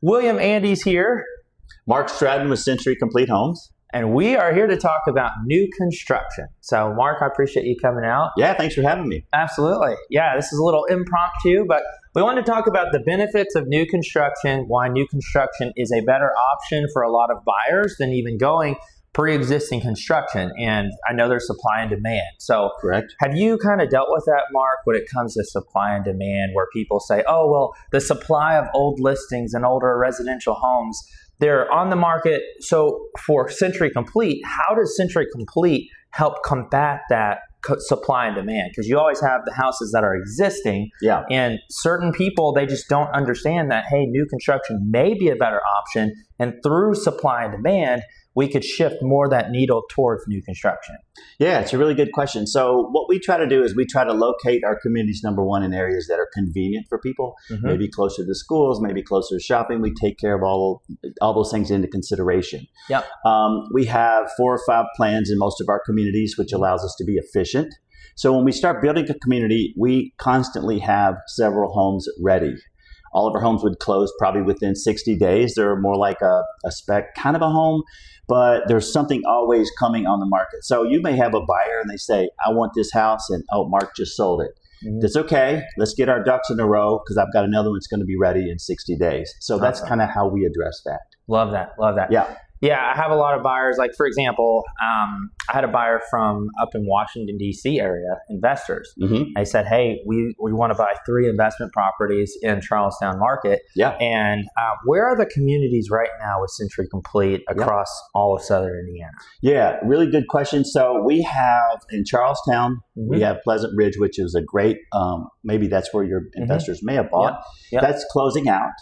William Andes here, Mark Stratton with Century Complete Homes. and we are here to talk about new construction. So, Mark, I appreciate you coming out. Yeah, thanks for having me. Absolutely. Yeah, this is a little impromptu, but we want to talk about the benefits of new construction, why new construction is a better option for a lot of buyers than even going pre-existing construction. And I know there's supply and demand. So Correct. have you kind of dealt with that, Mark, when it comes to supply and demand, where people say, oh, well, the supply of old listings and older residential homes, they're on the market. So for Century Complete, how does Century Complete help combat that supply and demand? Because you always have the houses that are existing, and certain people, they just don't understand that, hey, new construction may be a better option, and through supply and demand, we could shift more of that needle towards new construction. Yeah, it's a really good question. So what we try to do is we try to locate our communities, number one, in areas that are convenient for people, maybe closer to schools, maybe closer to shopping. We take care of all those things into consideration. Yep. We have 4 or 5 plans in most of our communities, which allows us to be efficient. So when we start building a community, we constantly have several homes ready. All of our homes would close probably within 60 days. They're more like a spec kind of a home, but there's something always coming on the market. So you may have a buyer and they say, I want this house, and oh, Mark just sold it. That's okay. Let's get our ducks in a row because I've got another one that's going to be ready in 60 days. So that's kind of how we address that. Love that. Love that. Yeah, I have a lot of buyers. Like, for example, I had a buyer from up in Washington, D.C. area, investors. They said, hey, we want to buy 3 investment properties in Charlestown market. And where are the communities right now with Century Complete across all of Southern Indiana? Yeah, really good question. So we have in Charlestown, we have Pleasant Ridge, which is a great, maybe that's where your investors may have bought. That's closing out.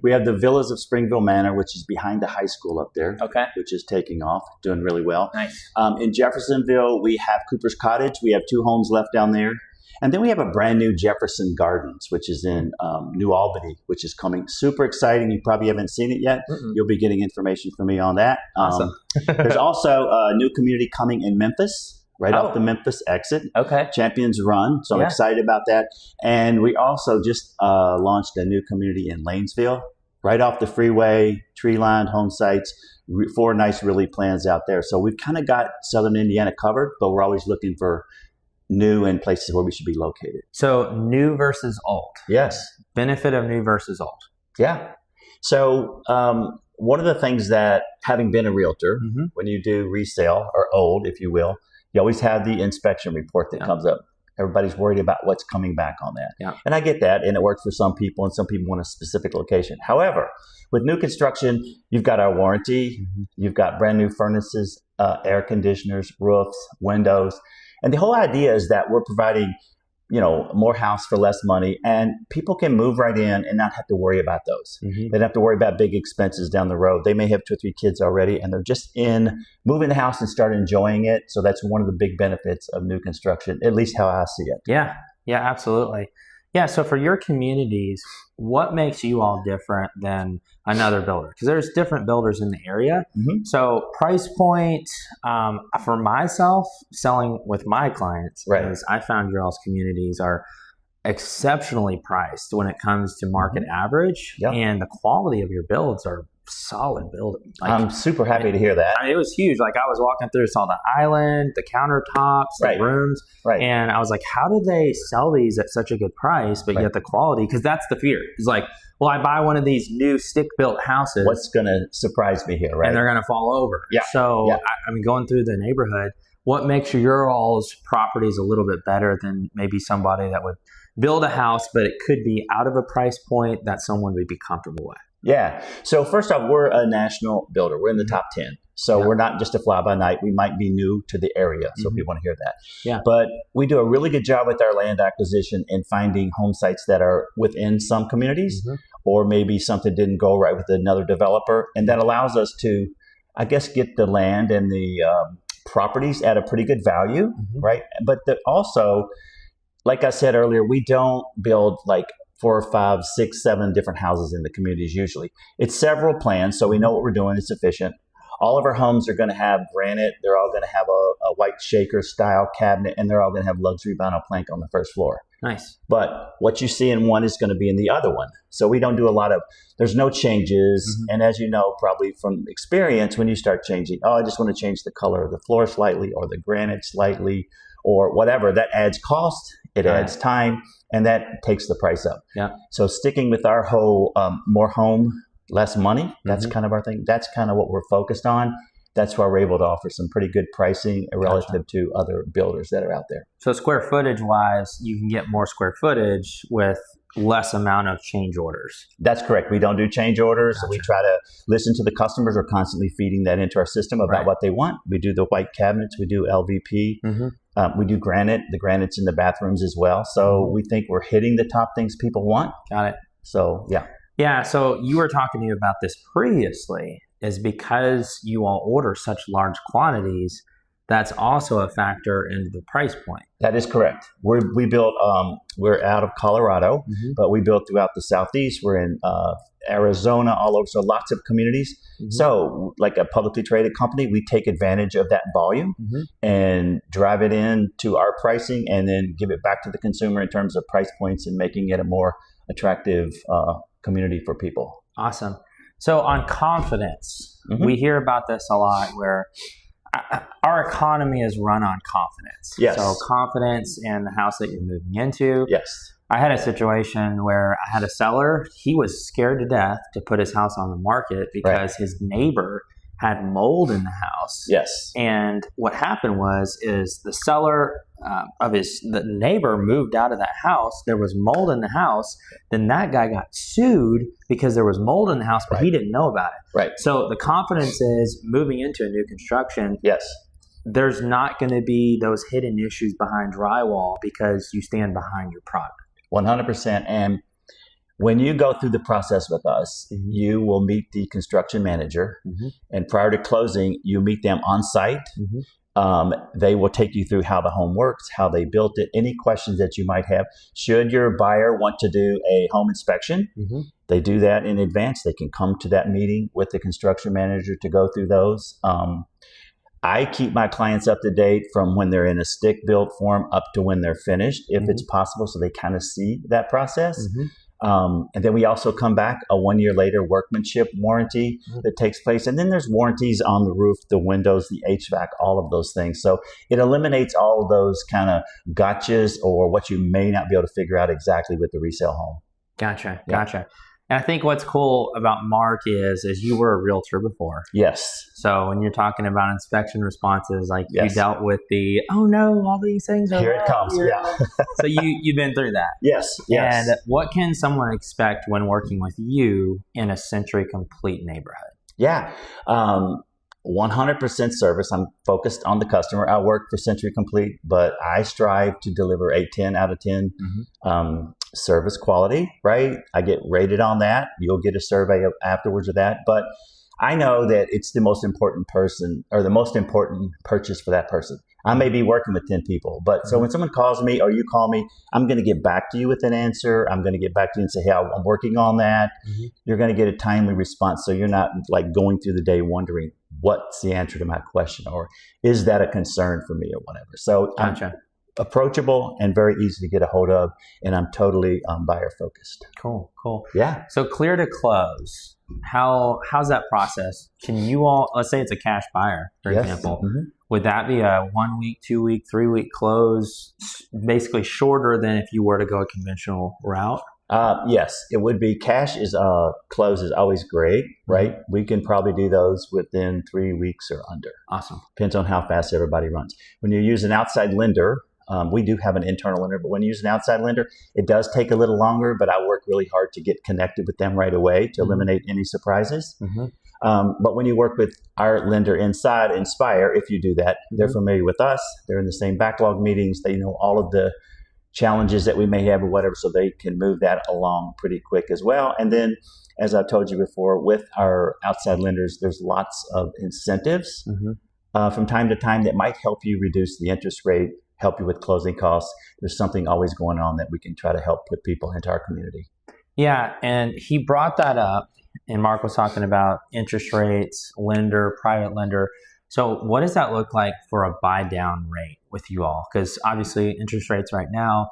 We have the Villas of Springville Manor, which is behind the high school up there. Which is taking off, doing really well. Nice. In Jeffersonville, we have Cooper's Cottage. We have 2 homes left down there. And then we have a brand new Jefferson Gardens, which is in New Albany, which is coming. Super exciting. You probably haven't seen it yet. You'll be getting information from me on that. Awesome. There's also a new community coming in Memphis, right off the Memphis exit. Champions Run. So I'm excited about that. And we also just launched a new community in Lanesville, right off the freeway, tree-lined home sites. 4 nice really plans out there. So we've kind of got Southern Indiana covered, but we're always looking for new and places where we should be located. So new versus old. Yes. Benefit of new versus old. Yeah. So one of the things that, having been a realtor, when you do resale or old, if you will, you always have the inspection report that comes up. Everybody's worried about what's coming back on that. And I get that, and it works for some people, and some people want a specific location. However, with new construction, you've got our warranty, you've got brand new furnaces, air conditioners, roofs, windows. And the whole idea is that we're providing, more house for less money, and people can move right in and not have to worry about those. They don't have to worry about big expenses down the road. They may have 2 or 3 kids already, and they're just moving the house and start enjoying it. So that's one of the big benefits of new construction, at least how I see it. Yeah, absolutely. Yeah, so for your communities, what makes you all different than another builder? Because there's different builders in the area. So price point, for myself, selling with my clients, is I found your all's communities are exceptionally priced when it comes to market average, and the quality of your builds are solid building. I'm super happy to hear that. It was huge. Like, I was walking through, saw the island, the countertops, the rooms, and I was like, how do they sell these at such a good price, but yet the quality? Because that's the fear. It's like, well, I buy one of these new stick-built houses. What's going to surprise me here, right? And they're going to fall over. So, I mean, going through the neighborhood, what makes your all's properties a little bit better than maybe somebody that would build a house, but it could be out of a price point that someone would be comfortable with? Yeah. So first off, we're a national builder. We're in the top 10. So we're not just a fly-by-night. We might be new to the area, so people want to hear that. But we do a really good job with our land acquisition and finding home sites that are within some communities, or maybe something didn't go right with another developer. And that allows us to, I guess, get the land and the properties at a pretty good value, right? But also, like I said earlier, we don't build like 4, 5, 6, 7 different houses in the communities usually. It's several plans, so we know what we're doing. It's efficient. All of our homes are going to have granite. They're all going to have a white shaker style cabinet, and they're all going to have luxury vinyl plank on the first floor. Nice. But what you see in one is going to be in the other one. So we don't do a lot of, there's no changes. And as you know, probably from experience, when you start changing, I just want to change the color of the floor slightly or the granite slightly or whatever, that adds cost, it adds time, and that takes the price up. Yeah. So sticking with our whole more home, less money, that's kind of our thing. That's kind of what we're focused on. That's why we're able to offer some pretty good pricing relative to other builders that are out there. So square footage wise, you can get more square footage with less amount of change orders. That's correct. We don't do change orders. We try to listen to the customers. We're constantly feeding that into our system about what they want. We do the white cabinets. We do LVP. We do granite. The granite's in the bathrooms as well. So we think we're hitting the top things people want. Got it. So, yeah. Yeah. So you were talking to me about this previously, is because you all order such large quantities, that's also a factor into the price point. That is correct. We built, we're out of Colorado, but we built throughout the Southeast. We're in Arizona, all over, so lots of communities. So like a publicly traded company, we take advantage of that volume and drive it into our pricing and then give it back to the consumer in terms of price points and making it a more attractive community for people. Awesome. So on confidence, we hear about this a lot where our economy is run on confidence. Yes. So confidence in the house that you're moving into. Yes. I had a situation where I had a seller. He was scared to death to put his house on the market because his neighbor had mold in the house. Yes. And what happened is the seller the neighbor moved out of that house. There was mold in the house. Then that guy got sued because there was mold in the house, but he didn't know about it. Right. So the confidence is moving into a new construction. Yes. There's not going to be those hidden issues behind drywall because you stand behind your product. 100%. And when you go through the process with us, you will meet the construction manager. And prior to closing, you meet them on site. They will take you through how the home works, how they built it, any questions that you might have. Should your buyer want to do a home inspection, they do that in advance. They can come to that meeting with the construction manager to go through those. I keep my clients up to date from when they're in a stick-built form up to when they're finished, if it's possible, so they kind of see that process. And then we also come back a 1 year later workmanship warranty that takes place. And then there's warranties on the roof, the windows, the HVAC, all of those things. So it eliminates all of those kind of gotchas or what you may not be able to figure out exactly with the resale home. Gotcha. And I think what's cool about Mark is you were a realtor before. Yes. So when you're talking about inspection responses, like you dealt with all these things are here it comes. So you've been through that. Yes. And what can someone expect when working with you in a Century Complete neighborhood? Yeah. 100% service. I'm focused on the customer. I work for Century Complete, but I strive to deliver a 10 out of 10 service quality, right? I get rated on that. You'll get a survey afterwards of that. But I know that it's the most important person or the most important purchase for that person. I may be working with 10 people, but so when someone calls me or you call me, I'm going to get back to you with an answer. I'm going to get back to you and say, hey, I'm working on that. You're going to get a timely response. So you're not like going through the day wondering what's the answer to my question or is that a concern for me or whatever. So I'm approachable and very easy to get a hold of, and I'm totally buyer focused. Cool. Yeah. So clear to close, how's that process? Can you all, let's say it's a cash buyer, for example, would that be a 1 week, 2 week, 3 week close, basically shorter than if you were to go a conventional route? Yes, it would be. Cash is close is always great, right? We can probably do those within 3 weeks or under. Awesome. Depends on how fast everybody runs. When you use an outside lender, we do have an internal lender, but when you use an outside lender, it does take a little longer, but I work really hard to get connected with them right away to eliminate any surprises. But when you work with our lender inside Inspire, if you do that, they're familiar with us. They're in the same backlog meetings. They know all of the challenges that we may have or whatever, so they can move that along pretty quick as well. And then, as I've told you before, with our outside lenders, there's lots of incentives from time to time that might help you reduce the interest rate, help you with closing costs. There's something always going on that we can try to help put people into our community. Yeah, and he brought that up, and Mark was talking about interest rates, lender, private lender. So what does that look like for a buy down rate? with you all? Because obviously interest rates right now,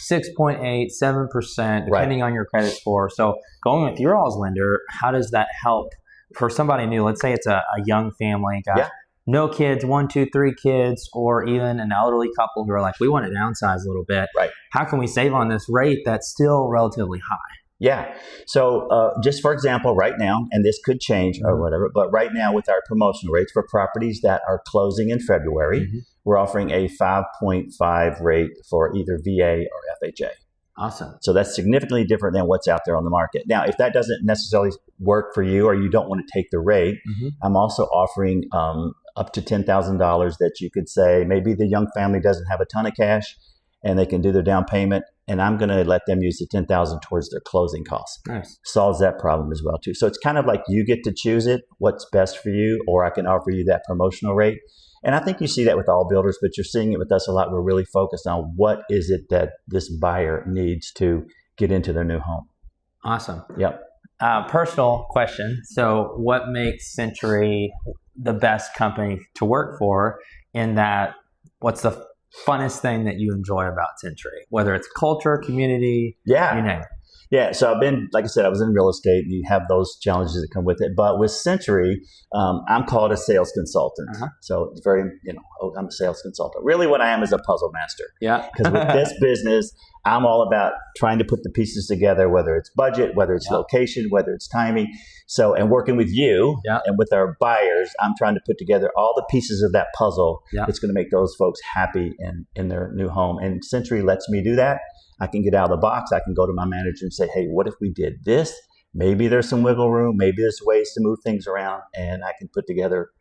6.8, 7%, depending on your credit score. So going with your all's lender, how does that help for somebody new? Let's say it's a young family, got no kids, 1, 2, 3 kids, or even an elderly couple who are like, we want to downsize a little bit. Right. How can we save on this rate that's still relatively high? Yeah. So just for example, right now, and this could change or whatever, but right now with our promotional rates for properties that are closing in February, we're offering a 5.5 rate for either VA or FHA. Awesome. So that's significantly different than what's out there on the market. Now, if that doesn't necessarily work for you or you don't want to take the rate, I'm also offering up to $10,000 that you could say maybe the young family doesn't have a ton of cash and they can do their down payment, and I'm going to let them use the $10,000 towards their closing costs. Nice. Solves that problem as well too. So it's kind of like you get to choose it, what's best for you, or I can offer you that promotional rate. And I think you see that with all builders, but you're seeing it with us a lot. We're really focused on what is it that this buyer needs to get into their new home. Awesome. Yep. Personal question. So what makes Century the best company to work for, in that what's the funnest thing that you enjoy about Century, whether it's culture, community, you name it? Yeah, so I've been, like I said, I was in real estate, and you have those challenges that come with it. But with Century, I'm called a sales consultant. So it's very, I'm a sales consultant. Really what I am is a puzzle master. Yeah. Because with this business, I'm all about trying to put the pieces together, whether it's budget, whether it's location, whether it's timing. So, and working with you and with our buyers, I'm trying to put together all the pieces of that puzzle that's going to make those folks happy in their new home. And Century lets me do that. I can get out of the box. I can go to my manager and say, hey, what if we did this? Maybe there's some wiggle room. Maybe there's ways to move things around, and I can put together,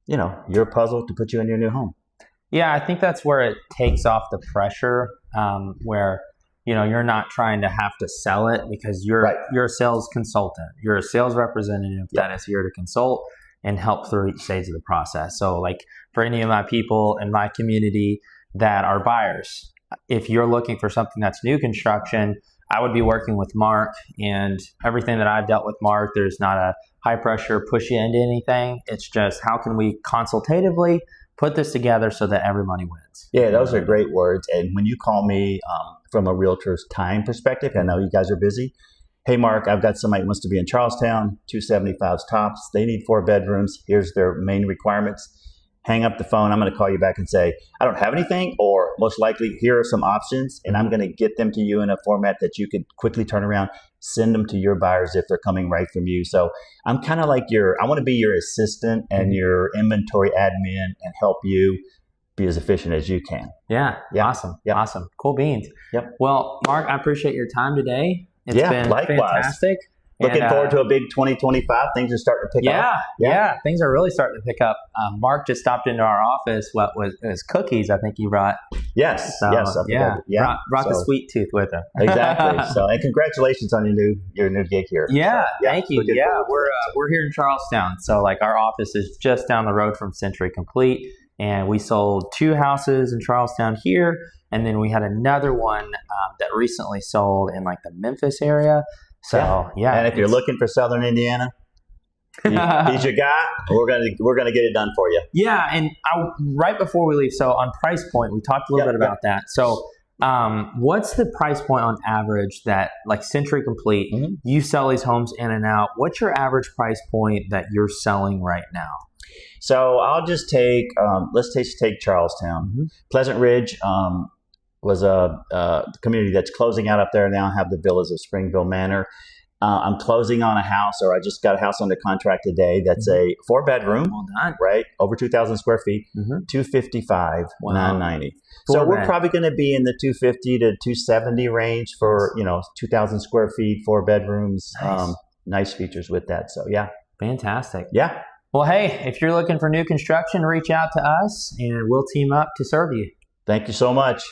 your puzzle to put you in your new home. Yeah, I think that's where it takes off the pressure, where, you're not trying to have to sell it, because you're a sales consultant. You're a sales representative that is here to consult and help through each stage of the process. So like for any of my people in my community that are buyers, if you're looking for something that's new construction, I would be working with Mark, and everything that I've dealt with Mark, there's not a high pressure push you into anything. It's just, how can we consultatively put this together so that everybody wins? Yeah, those are great words. And when you call me from a realtor's time perspective, I know you guys are busy. Hey, Mark, I've got somebody who wants to be in Charlestown, 275s tops. They need 4 bedrooms. Here's their main requirements. Hang up the phone. I'm going to call you back and say, I don't have anything, or most likely, here are some options, and I'm going to get them to you in a format that you could quickly turn around, send them to your buyers if they're coming right from you. So I'm kind of like I want to be your assistant and your inventory admin and help you be as efficient as you can. Yeah. Awesome. Yep. Awesome. Cool beans. Yep. Well, Mark, I appreciate your time today. It's been likewise. Fantastic. Looking forward to a big 2025. Things are starting to pick up. Yeah, things are really starting to pick up. Mark just stopped into our office. What was his cookies? I think you brought. Yes. So, yes. Brought the sweet tooth with him. Exactly. So, and congratulations on your new gig here. Yeah. Thank you. Yeah, we're here in Charlestown. So like our office is just down the road from Century Complete, and we sold 2 houses in Charlestown here, and then we had another one that recently sold in like the Memphis area. So and if you're looking for Southern Indiana, he's your guy. We're gonna get it done for you. Yeah, and right before we leave, so on price point, we talked a little bit about that. So, what's the price point on average that, like Century Complete, you sell these homes in and out? What's your average price point that you're selling right now? So I'll just take let's take Charlestown, Pleasant Ridge. Was a community that's closing out up there now. Have the villas of Springville Manor. I'm closing on a house, or I just got a house under contract today. That's a 4-bedroom, right? Over 2,000 square feet, 255, 990. So we're probably going to be in the 250 to 270 range for 2,000 square feet, 4 bedrooms. Nice features with that. So fantastic. Yeah. Well, hey, if you're looking for new construction, reach out to us, and we'll team up to serve you. Thank you so much.